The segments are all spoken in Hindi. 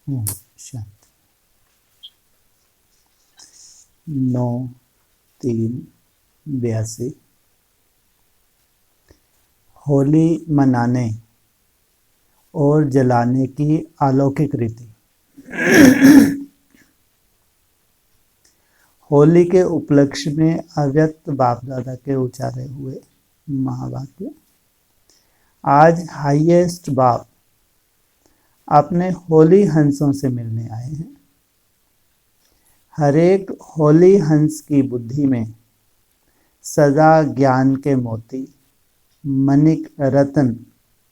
ओम शांति। 9/3/82 होली मनाने और जलाने की अलौकिक रीति। होली के उपलक्ष्य में अव्यक्त बाप दादा के उचारे हुए महावाक्य। आज हाईएस्ट बाप अपने होली हंसों से मिलने आए हैं। हरेक होली हंस की बुद्धि में सदा ज्ञान के मोती मणिक रत्न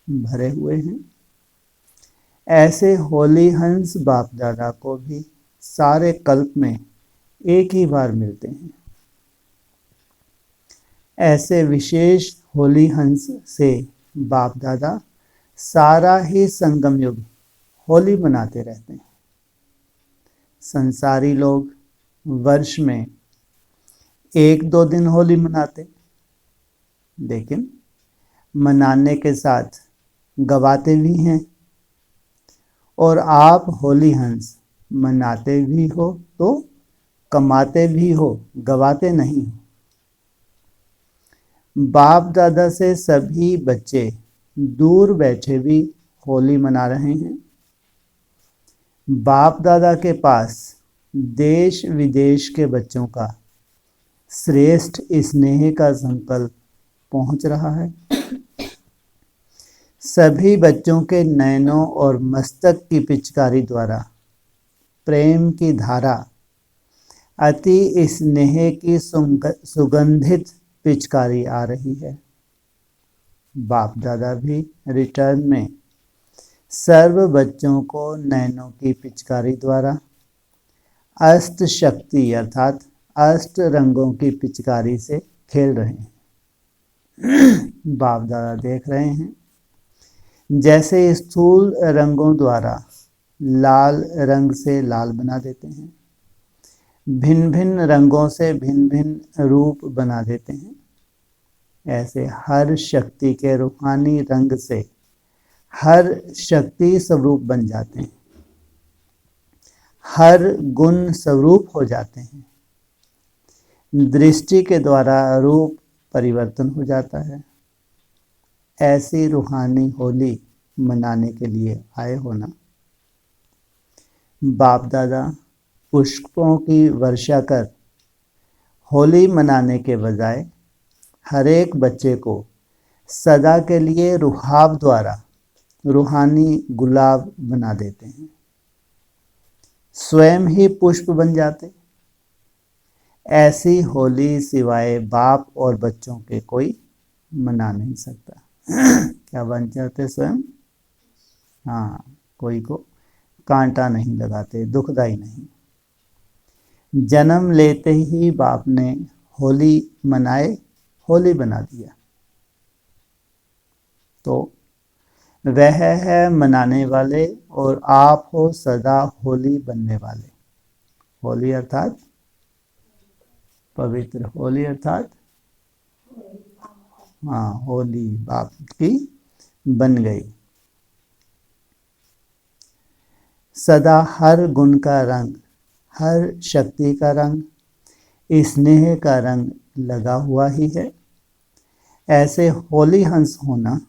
भरे हुए हैं। ऐसे होली हंस बाप दादा को भी सारे कल्प में एक ही बार मिलते हैं। ऐसे विशेष होली हंस से बाप दादा सारा ही संगम युग होली मनाते रहते हैं। संसारी लोग वर्ष में 1-2 दिन होली मनाते, लेकिन मनाने के साथ गवाते भी हैं। और आप होली हंस मनाते भी हो तो कमाते भी हो, गवाते नहीं हो। बाप दादा से सभी बच्चे दूर बैठे भी होली मना रहे हैं। बाप दादा के पास देश विदेश के बच्चों का श्रेष्ठ स्नेह का संकल्प पहुंच रहा है। सभी बच्चों के नयनों और मस्तक की पिचकारी द्वारा प्रेम की धारा अति स्नेह की सुगंधित पिचकारी आ रही है। बाप दादा भी रिटर्न में सर्व बच्चों को नयनों की पिचकारी द्वारा अष्ट शक्ति अर्थात अष्ट रंगों की पिचकारी से खेल रहे हैं। बाप दादा देख रहे हैं जैसे स्थूल रंगों द्वारा लाल रंग से लाल बना देते हैं, भिन्न भिन्न रंगों से भिन्न भिन्न रूप बना देते हैं। ऐसे हर शक्ति के रूहानी रंग से हर शक्ति स्वरूप बन जाते हैं, हर गुण स्वरूप हो जाते हैं। दृष्टि के द्वारा रूप परिवर्तन हो जाता है। ऐसी रूहानी होली मनाने के लिए आए हो ना। बाप दादा पुष्पों की वर्षा कर होली मनाने के बजाय हरेक बच्चे को सदा के लिए रुहाब द्वारा रूहानी गुलाब बना देते हैं। स्वयं ही पुष्प बन जाते। ऐसी होली सिवाय बाप और बच्चों के कोई मना नहीं सकता। क्या बन जाते स्वयं? हाँ, कोई को कांटा नहीं लगाते, दुखदाई नहीं। जन्म लेते ही बाप ने होली मनाए, होली बना दिया। तो वह है मनाने वाले और आप हो सदा होली बनने वाले। होली अर्थात पवित्र, होली अर्थात हाँ, होली बाप की बन गई। सदा हर गुण का रंग, हर शक्ति का रंग, स्नेह का रंग लगा हुआ ही है। ऐसे होली हंस होना,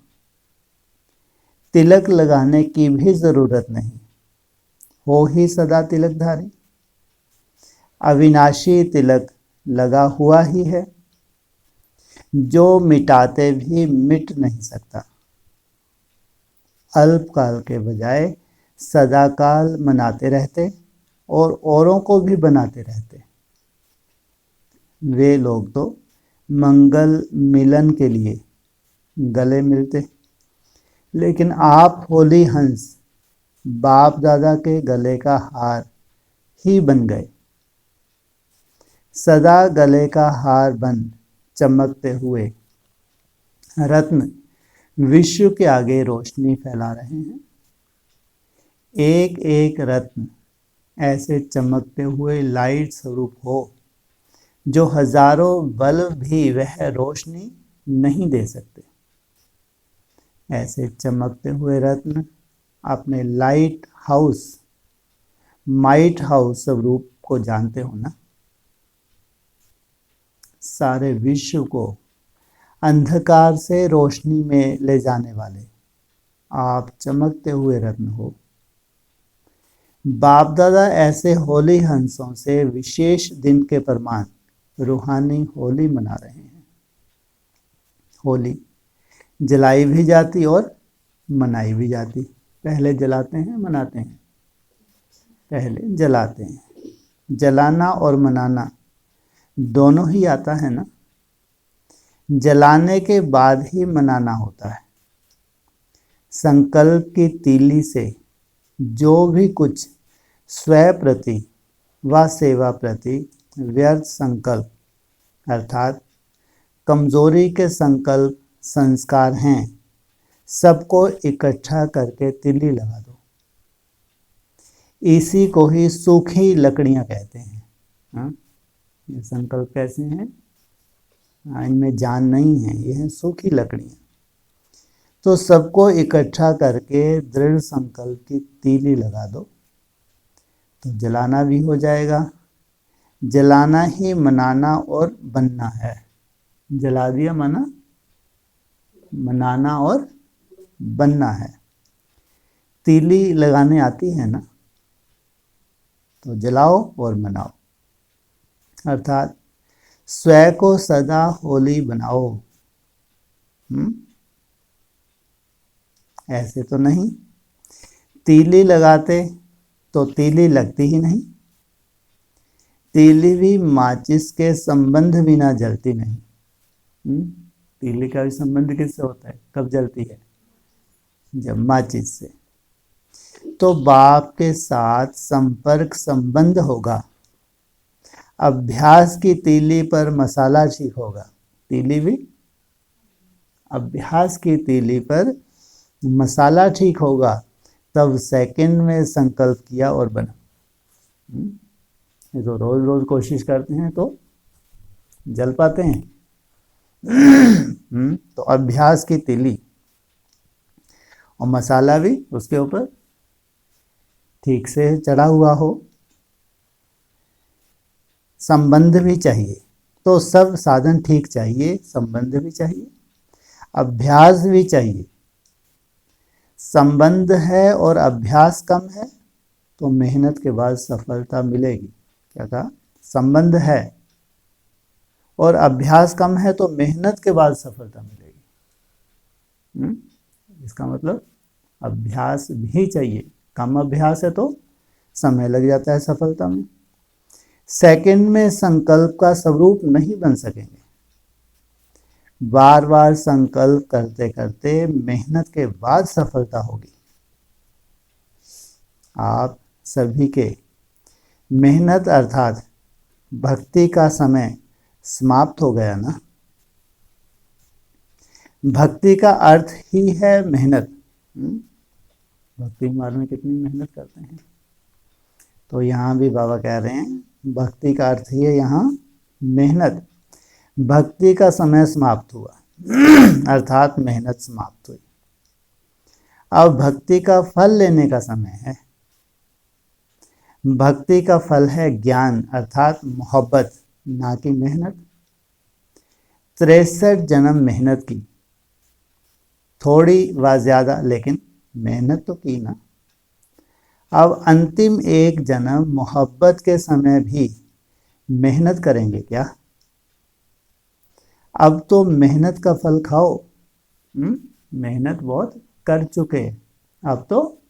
तिलक लगाने की भी जरूरत नहीं, हो ही सदा तिलकधारी। अविनाशी तिलक लगा हुआ ही है, जो मिटाते भी मिट नहीं सकता। अल्पकाल के बजाय सदाकाल मनाते रहते और औरों को भी बनाते रहते। वे लोग तो मंगल मिलन के लिए गले मिलते, लेकिन आप होली हंस बाप दादा के गले का हार ही बन गए। सदा गले का हार बन चमकते हुए रत्न विश्व के आगे रोशनी फैला रहे हैं। एक एक रत्न ऐसे चमकते हुए लाइट स्वरूप हो, जो हजारों बल्ब भी वह रोशनी नहीं दे सकते। ऐसे चमकते हुए रत्न अपने लाइट हाउस माइट हाउस स्वरूप को जानते हो ना? सारे विश्व को अंधकार से रोशनी में ले जाने वाले आप चमकते हुए रत्न हो। बाप दादा ऐसे होली हंसों से विशेष दिन के प्रमाण रूहानी होली मना रहे हैं। होली जलाई भी जाती और मनाई भी जाती। पहले जलाते हैं, मनाते हैं? पहले जलाते हैं। जलाना और मनाना दोनों ही आता है ना? जलाने के बाद ही मनाना होता है। संकल्प की तीली से जो भी कुछ स्वयं प्रति व सेवा प्रति व्यर्थ संकल्प अर्थात कमजोरी के संकल्प संस्कार हैं, सबको इकट्ठा करके तिल्ली लगा दो। इसी को ही सूखी लकड़ियां कहते हैं। हाँ? ये संकल्प कैसे हैं? इनमें जान नहीं है, ये हैं सूखी लकड़ियां। तो सबको इकट्ठा करके दृढ़ संकल्प की तीली लगा दो तो जलाना भी हो जाएगा। जलाना ही मनाना और बनना है। जला दिया माना मनाना और बनना है। तीली लगाने आती है ना? तो जलाओ और मनाओ, अर्थात स्वयं को सदा होली बनाओ। ऐसे तो नहीं। तीली लगाते तो तीली लगती ही नहीं। तीली भी माचिस के संबंध बिना जलती नहीं। तीली का भी संबंध किससे होता है? कब जलती है? जब माचिस से। तो बाप के साथ संपर्क संबंध होगा। अभ्यास की तीली पर मसाला ठीक होगा। तीली भी अभ्यास की तीली पर मसाला ठीक होगा, तब सेकंड में संकल्प किया और बना। तो रोज रोज कोशिश करते हैं तो जल पाते हैं। तो अभ्यास की तीली और मसाला भी उसके ऊपर ठीक से चढ़ा हुआ हो। संबंध भी चाहिए, तो सब साधन ठीक चाहिए, संबंध भी चाहिए, अभ्यास भी चाहिए। संबंध है और अभ्यास कम है तो मेहनत के बाद सफलता मिलेगी। क्या कहा? संबंध है और अभ्यास कम है तो मेहनत के बाद सफलता मिलेगी। इसका मतलब अभ्यास भी चाहिए। कम अभ्यास है तो समय लग जाता है सफलता में। सेकंड में संकल्प का स्वरूप नहीं बन सकेंगे। बार बार संकल्प करते करते मेहनत के बाद सफलता होगी। आप सभी के मेहनत अर्थात भक्ति का समय समाप्त हो गया ना? भक्ति का अर्थ ही है मेहनत। भक्ति मार्ग में कितनी मेहनत करते हैं। तो यहाँ भी बाबा कह रहे हैं भक्ति का अर्थ ही है यहाँ मेहनत। भक्ति का समय समाप्त हुआ अर्थात मेहनत समाप्त हुई। अब भक्ति का फल लेने का समय है। भक्ति का फल है ज्ञान अर्थात मोहब्बत, ना कि मेहनत। 63 जन्म मेहनत की, थोड़ी व ज्यादा, लेकिन मेहनत तो की ना। अब अंतिम एक जन्म मोहब्बत के समय भी मेहनत करेंगे क्या? अब तो मेहनत का फल खाओ। मेहनत बहुत कर चुके, अब तो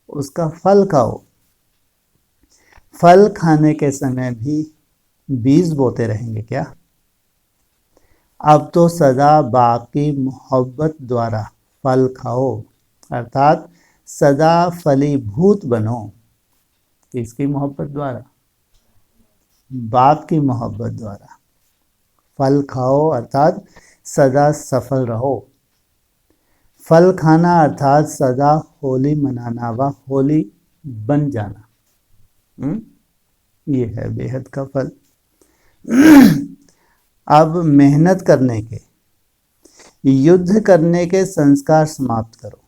उसका फल खाओ। फल खाने के समय भी बीज बोते रहेंगे क्या? अब तो सदा बाप की मोहब्बत द्वारा फल खाओ, अर्थात सदा फलीभूत बनो। किसकी मोहब्बत द्वारा? बाप की मोहब्बत द्वारा फल खाओ अर्थात सदा सफल रहो। फल खाना अर्थात सदा होली मनाना व होली बन जाना। ये है बेहद का फल। अब मेहनत करने के, युद्ध करने के संस्कार समाप्त करो।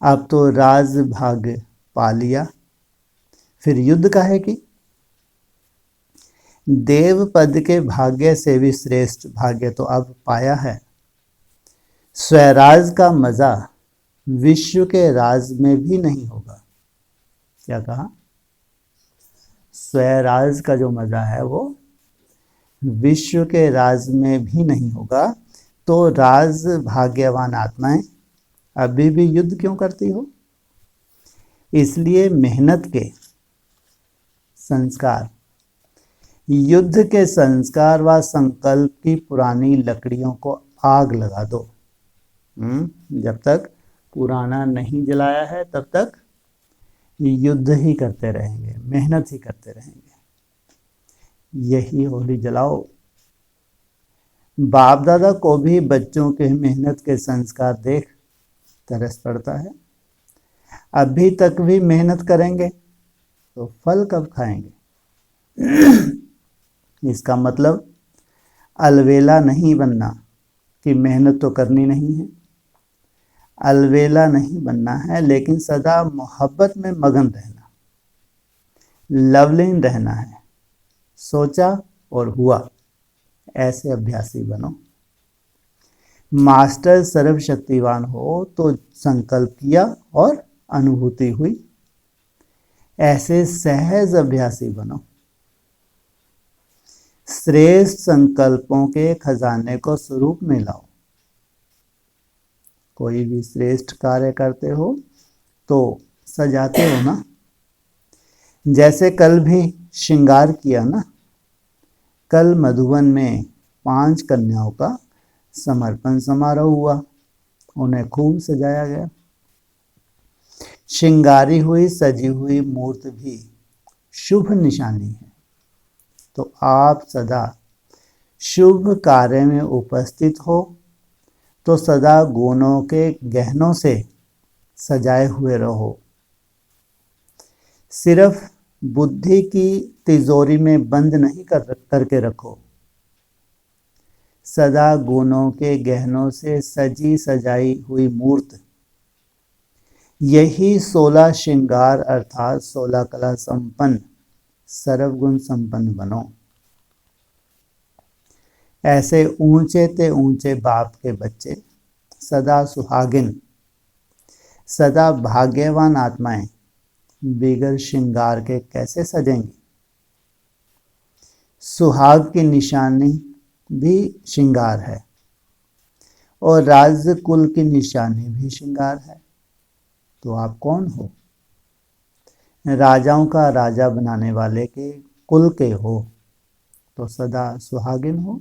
अब तो राज भाग पा लिया, फिर युद्ध काहे की? देव पद के भाग्य से भी श्रेष्ठ भाग्य तो अब पाया है। स्वराज का मजा विश्व के राज में भी नहीं होगा। क्या कहा? स्वराज का जो मजा है वो विश्व के राज में भी नहीं होगा। तो राज भाग्यवान आत्माएं अभी भी युद्ध क्यों करती हो? इसलिए मेहनत के संस्कार, युद्ध के संस्कार व संकल्प की पुरानी लकड़ियों को आग लगा दो। जब तक पुराना नहीं जलाया है तब तक युद्ध ही करते रहेंगे, मेहनत ही करते रहेंगे। यही होली जलाओ। बाप दादा को भी बच्चों के मेहनत के संस्कार देख तरस पड़ता है। अभी तक भी मेहनत करेंगे तो फल कब खाएंगे? इसका मतलब अलवेला नहीं बनना कि मेहनत तो करनी नहीं है। अलवेला नहीं बनना है, लेकिन सदा मोहब्बत में मगन रहना, लवलीन रहना है। सोचा और हुआ, ऐसे अभ्यासी बनो। मास्टर सर्वशक्तिवान हो तो संकल्प किया और अनुभूति हुई, ऐसे सहज अभ्यासी बनो। श्रेष्ठ संकल्पों के खजाने को स्वरूप में लाओ। कोई भी श्रेष्ठ कार्य करते हो तो सजाते हो ना। जैसे कल भी श्रृंगार किया ना। कल मधुबन में 5 कन्याओं का समर्पण समारोह हुआ, उन्हें खूब सजाया गया। श्रृंगारी हुई सजी हुई मूर्ति भी शुभ निशानी है। तो आप सदा शुभ कार्य में उपस्थित हो तो सदा गुणों के गहनों से सजाए हुए रहो। सिर्फ बुद्धि की तिजोरी में बंद नहीं करके रखो। सदा गुणों के गहनों से सजी सजाई हुई मूर्त, यही 16 श्रृंगार अर्थात 16 कला संपन्न सर्वगुण संपन्न बनो। ऐसे ऊंचे ते ऊंचे बाप के बच्चे सदा सुहागिन, सदा भाग्यवान आत्माएं बिगर श्रृंगार के कैसे सजेंगी? सुहाग की निशानी भी श्रृंगार है और राज्य कुल की निशानी भी श्रृंगार है। तो आप कौन हो? राजाओं का राजा बनाने वाले के कुल के हो तो सदा सुहागिन हो।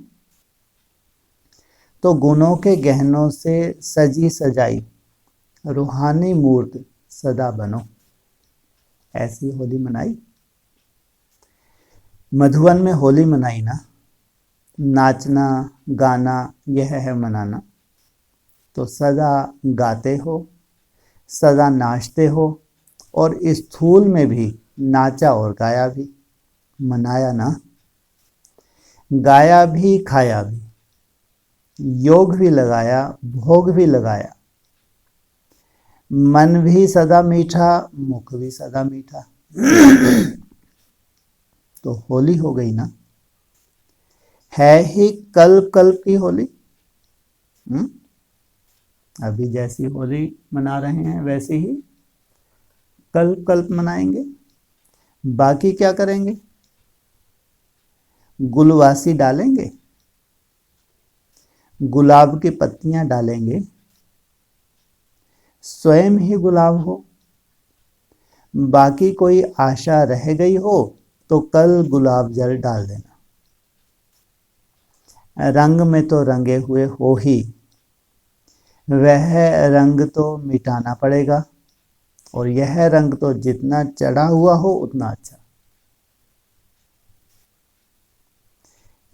तो गुणों के गहनों से सजी सजाई रूहानी मूर्त सदा बनो। ऐसी होली मनाई। मधुबन में होली मनाई ना। नाचना गाना यह है मनाना। तो सदा गाते हो, सदा नाचते हो और स्थूल में भी नाचा और गाया भी, मनाया ना। गाया भी खाया भी, योग भी लगाया भोग भी लगाया। मन भी सदा मीठा मुख भी सदा मीठा। तो होली हो गई ना। है ही कल्प कल्प की होली। अभी जैसी होली मना रहे हैं वैसे ही कल्प कल्प मनाएंगे। बाकी क्या करेंगे? गुलवासी डालेंगे, गुलाब की पत्तियां डालेंगे, स्वयं ही गुलाब हो। बाकी कोई आशा रह गई हो तो कल गुलाब जल डाल देना। रंग में तो रंगे हुए हो ही, वह रंग तो मिटाना पड़ेगा और यह रंग तो जितना चढ़ा हुआ हो उतना अच्छा।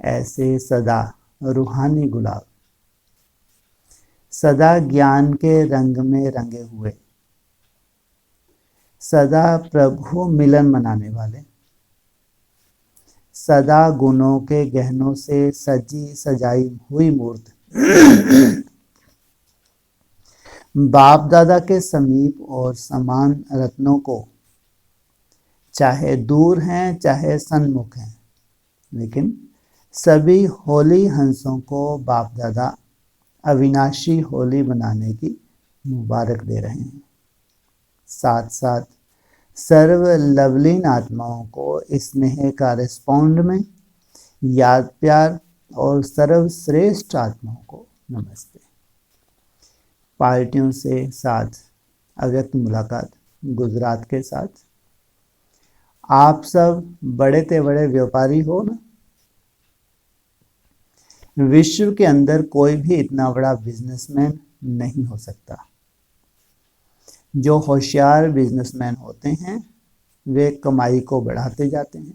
ऐसे सदा रूहानी गुलाब, सदा ज्ञान के रंग में रंगे हुए, सदा प्रभु मिलन मनाने वाले, सदा गुणों के गहनों से सजी सजाई हुई मूर्त बाप दादा के समीप और समान रत्नों को चाहे दूर हैं चाहे सन्मुख हैं, लेकिन सभी होली हंसों को बाप दादा अविनाशी होली मनाने की मुबारक दे रहे हैं। साथ साथ सर्व लवलीन आत्माओं को इस स्नेह का रिस्पॉन्ड में याद प्यार और सर्वश्रेष्ठ आत्माओं को नमस्ते। पार्टियों से साथ अव्यक्त मुलाकात गुजरात के साथ। आप सब बड़े ते बड़े व्यापारी हो ना, विश्व के अंदर कोई भी इतना बड़ा बिजनेसमैन नहीं हो सकता। जो होशियार बिजनेसमैन होते हैं वे कमाई को बढ़ाते जाते हैं।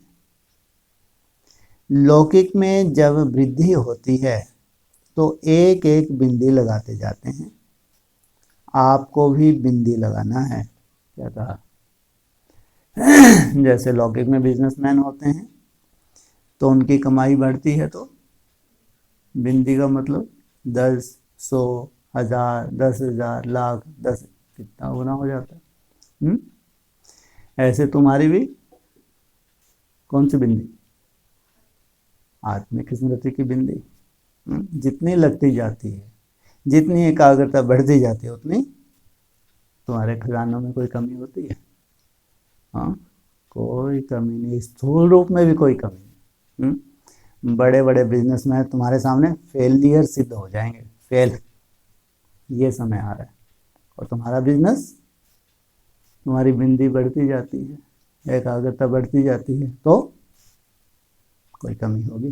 लौकिक में जब वृद्धि होती है तो एक एक बिंदी लगाते जाते हैं। आपको भी बिंदी लगाना है। क्या कहा? जैसे लौकिक में बिजनेसमैन होते हैं तो उनकी कमाई बढ़ती है तो बिंदी का मतलब 10, 100, 1000, 10,000, लाख, 10 कितना गुना हो जाता है। ऐसे तुम्हारी भी कौन सी बिंदी? आत्मिक स्मृति की बिंदी। जितनी लगती जाती है, जितनी एकाग्रता बढ़ती जाती है, उतनी तुम्हारे खजानों में कोई कमी होती है? हाँ, कोई कमी नहीं। स्थूल रूप में भी कोई कमी नहीं। बड़े बड़े बिजनेसमैन तुम्हारे सामने फेलियर सिद्ध हो जाएंगे। फेल, ये समय आ रहा है। और तुम्हारा बिजनेस, तुम्हारी बिंदी बढ़ती जाती है, एकाग्रता बढ़ती जाती है, तो कोई कमी होगी?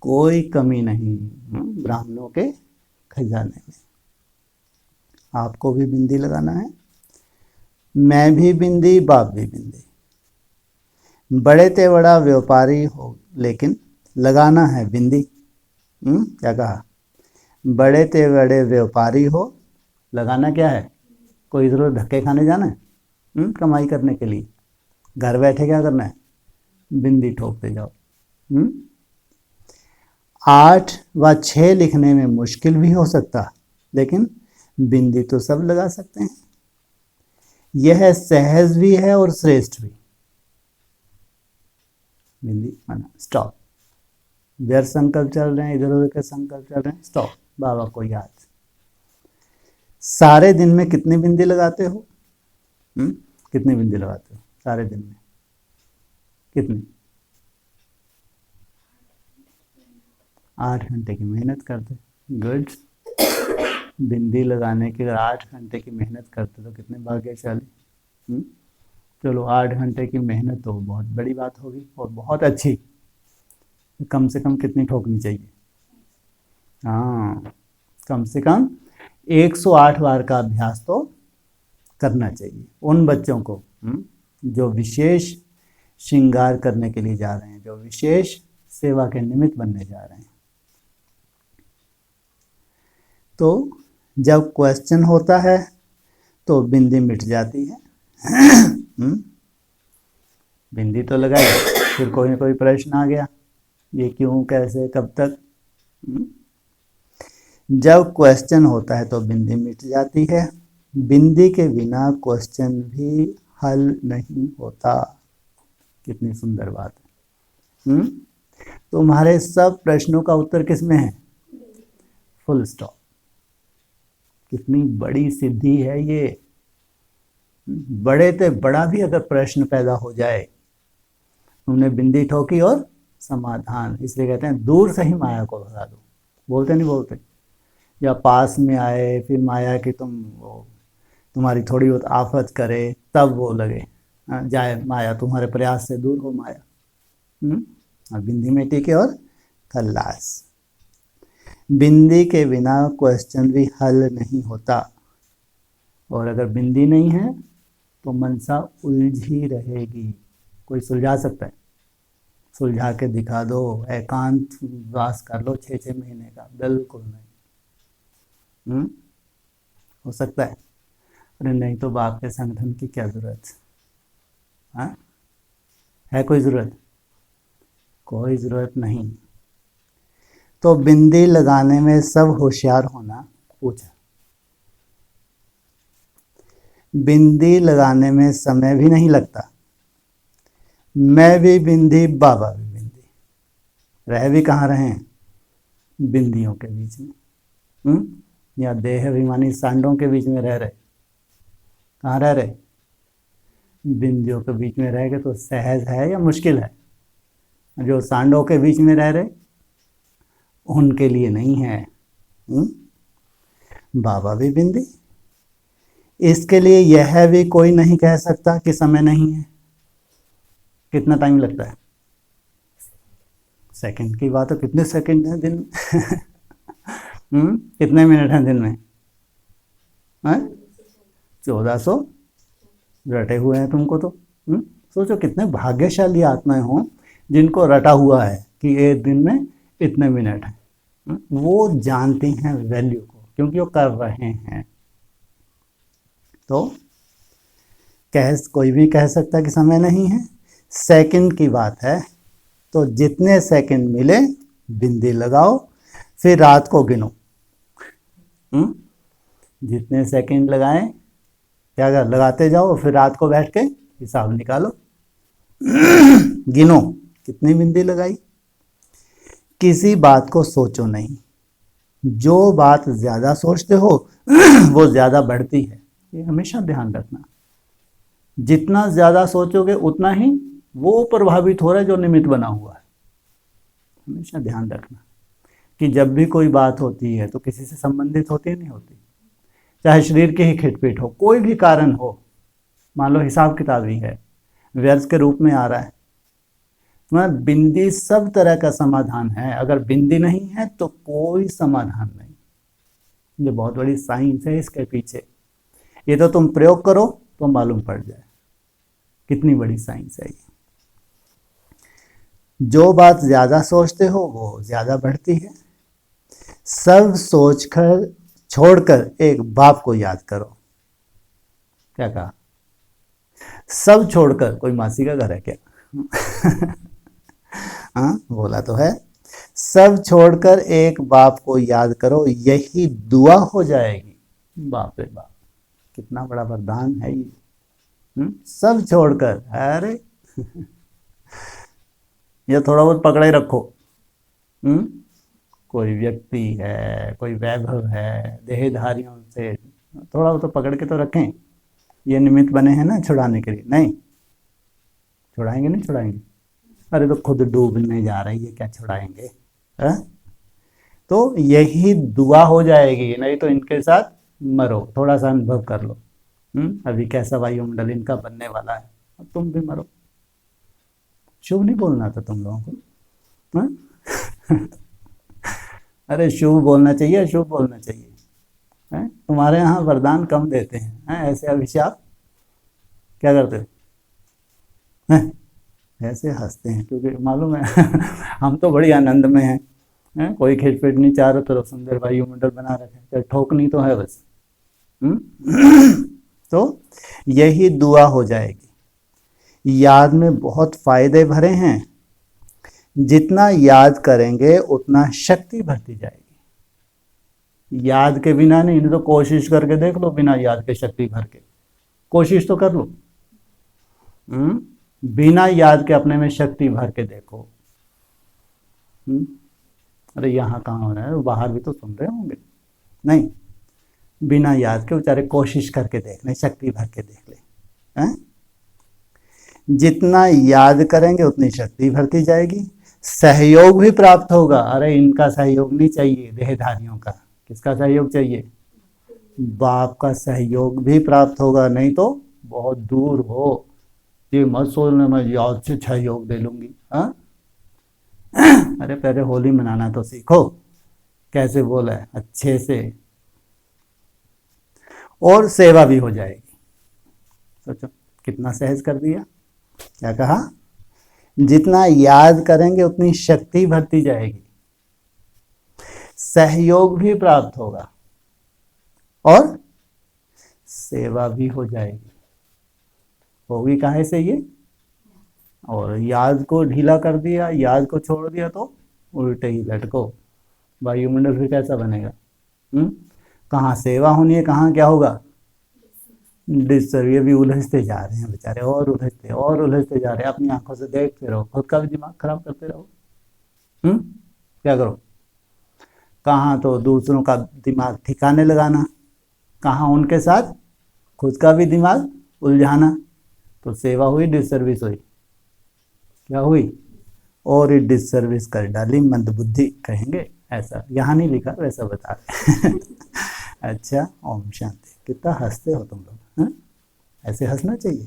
कोई कमी नहीं ब्राह्मणों के खजाने में। आपको भी बिंदी लगाना है। मैं भी बिंदी, बाप भी बिंदी। बड़े ते बड़ा व्यापारी हो, लेकिन लगाना है बिंदी। क्या कहा? बड़े ते बड़े व्यापारी हो, लगाना क्या है? कोई जरूर धक्के खाने जाना है कमाई करने के लिए? घर बैठे क्या करना है? बिंदी ठोकते जाओ। 8 व 6 लिखने में मुश्किल भी हो सकता, लेकिन बिंदी तो सब लगा सकते हैं। यह सहज भी है और श्रेष्ठ भी। बिंदी माना स्टॉप। व्यर्थ संकल्प चल रहे हैं, इधर उधर के संकल्प चल रहे हैं, स्टॉप। बाबा को याद। सारे दिन में कितनी बिंदी लगाते हो? कितनी बिंदी लगाते हो सारे दिन में? कितनी? 8 घंटे की मेहनत करते। गुड। बिंदी लगाने के 8 घंटे की मेहनत करते तो कितने भाग्यशाली। चलो 8 घंटे की मेहनत तो बहुत बड़ी बात होगी और बहुत अच्छी। कम से कम कितनी ठोकनी चाहिए? हाँ, कम से कम 108 बार का अभ्यास तो करना चाहिए। उन बच्चों को जो विशेष श्रृंगार करने के लिए जा रहे हैं, जो विशेष सेवा के निमित्त बनने जा रहे हैं। तो जब क्वेश्चन होता है तो बिंदी मिट जाती है। बिंदी तो लगाई, फिर कोई ना कोई प्रश्न आ गया, ये क्यों, कैसे, कब तक। जब क्वेश्चन होता है तो बिंदी मिट जाती है। बिंदी के बिना क्वेश्चन भी हल नहीं होता। कितनी सुंदर बात है। तुम्हारे सब प्रश्नों का उत्तर किसमें है? Full stop. कितनी बड़ी सिद्धि है ये। बड़े से बड़ा भी अगर प्रश्न पैदा हो जाए, तुमने बिंदी ठोकी और समाधान। इसलिए कहते हैं दूर से ही माया को भगा दो। बोलते नहीं बोलते? या पास में आए फिर माया कि तुम्हारी थोड़ी बहुत आफत करे तब वो लगे जाए माया, तुम्हारे प्रयास से दूर हो माया। और बिंदी में टीके और खल्लास। बिंदी के बिना क्वेश्चन भी हल नहीं होता। और अगर बिंदी नहीं है तो मनसा उलझी रहेगी। कोई सुलझा सकता है? सुलझा के दिखा दो, एकांत वास कर लो 6-6 महीने का। बिल्कुल नहीं। हो सकता है? अरे नहीं तो बाप के संगठन की क्या जरूरत? हाँ, है कोई जरूरत? कोई जरूरत नहीं। तो बिंदी लगाने में सब होशियार होना पूछा। बिंदी लगाने में समय भी नहीं लगता। मैं भी बिंदी बाबा भी बिंदी, रह भी कहाँ रहे हैं? बिंदियों के बीच में। या देह अभिमानी सांडों के बीच में रह रहे? कहाँ रह रहे? बिंदियों के बीच में रह गए तो सहज है या मुश्किल है? जो सांडों के बीच में रह रहे उनके लिए नहीं है। बाबा भी बिंदी। इसके लिए यह भी कोई नहीं कह सकता कि समय नहीं है। कितना टाइम लगता है? सेकंड की बात है, कितने सेकंड हैं दिन में? कितने मिनट हैं दिन में? 1400 रटे हुए हैं तुमको तो। सोचो कितने भाग्यशाली आत्माएं हों जिनको रटा हुआ है कि एक दिन में इतने मिनट हैं। वो जानती हैं वैल्यू को क्योंकि वो कर रहे हैं। तो कोई भी कह सकता कि समय नहीं है। सेकंड की बात है तो जितने सेकंड मिले बिंदी लगाओ, फिर रात को गिनो। जितने सेकंड लगाएं क्या कर, लगाते जाओ, फिर रात को बैठ के हिसाब निकालो। गिनो कितनी बिंदी लगाई। किसी बात को सोचो नहीं। जो बात ज्यादा सोचते हो वो ज्यादा बढ़ती है। ये हमेशा ध्यान रखना। जितना ज्यादा सोचोगे उतना ही वो प्रभावित हो रहा है जो निमित्त बना हुआ है। हमेशा ध्यान रखना कि जब भी कोई बात होती है तो किसी से संबंधित होती है, नहीं होती। चाहे शरीर की ही खिटपिट हो, कोई भी कारण हो, मान लो हिसाब किताब ही है, व्यर्थ के रूप में आ रहा है, बिंदी सब तरह का समाधान है। अगर बिंदी नहीं है तो कोई समाधान नहीं। ये बहुत बड़ी साइंस है इसके पीछे। ये तो तुम प्रयोग करो तो मालूम पड़ जाए कितनी बड़ी साइंस है ये। जो बात ज्यादा सोचते हो वो ज्यादा बढ़ती है। सब सोचकर छोड़कर एक बाप को याद करो। क्या कहा? सब छोड़कर, कोई मासी का घर है क्या? हाँ बोला तो है। सब छोड़कर एक बाप को याद करो, यही दुआ हो जाएगी। बाप रे बाप, कितना बड़ा वरदान है ये। सब छोड़कर, अरे ये थोड़ा बहुत पकड़े रखो। कोई व्यक्ति है, कोई वैभव है, देहधारियों से थोड़ा बहुत तो पकड़ के तो रखें। ये निमित्त बने हैं ना छुड़ाने के लिए। नहीं छुड़ाएंगे, नहीं छुड़ाएंगे। अरे तो खुद डूबने जा रही है, क्या छुड़ाएंगे? तो यही दुआ हो जाएगी, नहीं तो इनके साथ मरो। थोड़ा सा अनुभव कर लो। अभी कैसा वायुमंडल इनका बनने वाला है, अब तुम भी मरो। शुभ नहीं बोलना था तुम लोगों को। अरे शुभ बोलना चाहिए, अशुभ बोलना चाहिए। तुम्हारे यहाँ वरदान कम देते हैं, ऐसे अभिशाप क्या करते हो? ऐसे हंसते हैं क्योंकि मालूम है हम तो बड़ी आनंद में हैं। कोई खिटपिट नहीं, चारों तरफ सुंदर वायुमंडल बना रखे, ठोकनी तो है बस। तो यही दुआ हो जाएगी। याद में बहुत फायदे भरे हैं। जितना याद करेंगे उतना शक्ति बढ़ती जाएगी। याद के बिना नहीं तो कोशिश करके देख लो, बिना याद के शक्ति भर के। कोशिश तो कर लो। बिना याद के अपने में शक्ति भर के देखो। अरे यहाँ कहाँ हो रहा है, बाहर भी तो सुन रहे होंगे। नहीं, बिना याद के बेचारे कोशिश करके देख ले, शक्ति भर के देख ले। जितना याद करेंगे उतनी शक्ति भरती जाएगी। सहयोग भी प्राप्त होगा। अरे इनका सहयोग नहीं चाहिए, देहधारियों का। किसका सहयोग चाहिए? बाप का सहयोग भी प्राप्त होगा। नहीं तो बहुत दूर हो, ये मत सोचना मैं याद से सहयोग दे लूंगी। अरे पहले होली मनाना तो सीखो, कैसे बोला है अच्छे से, और सेवा भी हो जाएगी। सोचो कितना सहज कर दिया। क्या कहा? जितना याद करेंगे उतनी शक्ति बढ़ती जाएगी, सहयोग भी प्राप्त होगा और सेवा भी हो जाएगी। होगी काहे से ये? और याद को ढीला कर दिया, याद को छोड़ दिया तो उल्टे ही लटको। वायुमंडल फिर कैसा बनेगा? कहाँ सेवा होनी है, कहाँ क्या होगा? डिस्टर्ब, ये भी उलझते जा रहे हैं बेचारे, और उलझते जा रहे हैं। अपनी आंखों से देखते रहो, खुद का भी दिमाग खराब करते रहो। क्या करो, कहाँ तो दूसरों का दिमाग ठिकाने लगाना, कहाँ उनके साथ खुद का भी दिमाग उलझाना। तो सेवा हुई डिसर्विस हुई, क्या हुई, और ही डिसर्विस कर डाली, मंदबुद्धि कहेंगे ऐसा। यहाँ नहीं लिखा, वैसा बता रहे अच्छा, ओम शांति। कितना हंसते हो तुम लोग, हाँ? ऐसे हंसना चाहिए।